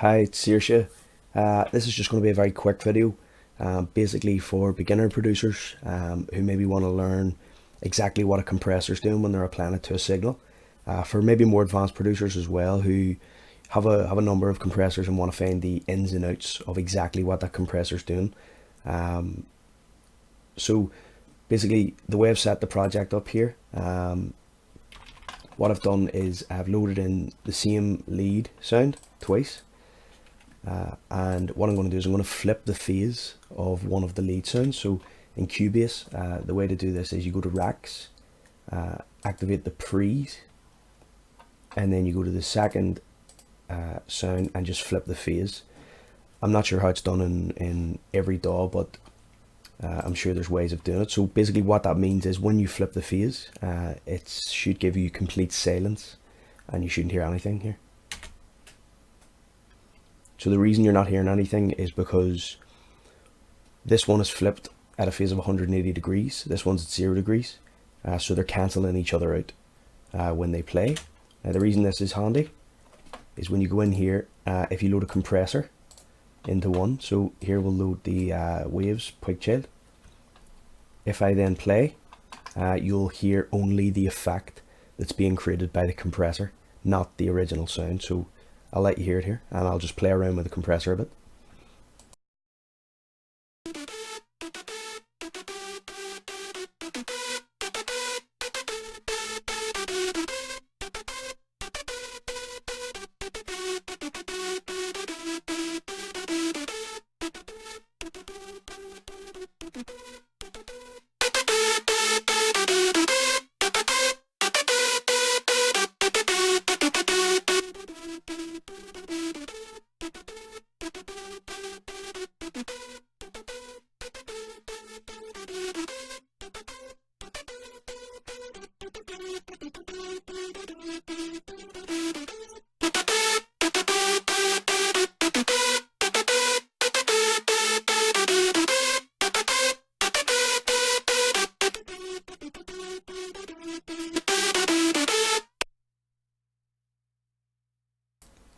Hi, it's Zaorsha. This is just going to be a very quick video, basically for beginner producers who maybe want to learn exactly what a compressor is doing when they're applying it to a signal. For maybe more advanced producers as well who have a number of compressors and want to find the ins and outs of exactly what that compressor is doing. So basically, the way I've set the project up here, what I've done is I've loaded in the same lead sound twice. And what I'm going to do is I'm going to flip the phase of one of the lead sounds. So in Cubase, the way to do this is you go to racks, activate the pre's, and then you go to the second sound and just flip the phase. I'm not sure how it's done in every DAW, but I'm sure there's ways of doing it. So basically what that means is when you flip the phase, it should give you complete silence and you shouldn't hear anything here. So the reason you're not hearing anything is because this one is flipped at a phase of 180 degrees. This one's at 0 degrees. So they're cancelling each other out when they play. Now the reason this is handy is when you go in here, if you load a compressor into one. So here we'll load the waves pipe child. If I then play, you'll hear only the effect that's being created by the compressor, not the original sound. So I'll let you hear it here, and I'll just play around with the compressor a bit.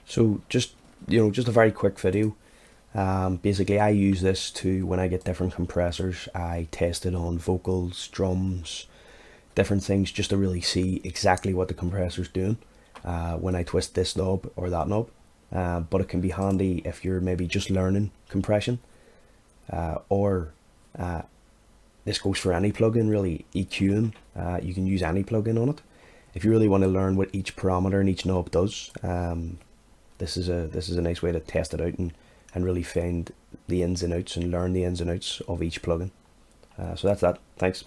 So just just a very quick video. Basically, I use this to when I get different compressors. I test it on vocals, drums, different things, just to really see exactly what the compressor's doing when I twist this knob or that knob. But it can be handy if you're maybe just learning compression, or this goes for any plugin really. EQing, you can use any plugin on it. If you really want to learn what each parameter and each knob does, this is a nice way to test it out and really find the ins and outs and learn the ins and outs of each plugin. So that's that. Thanks.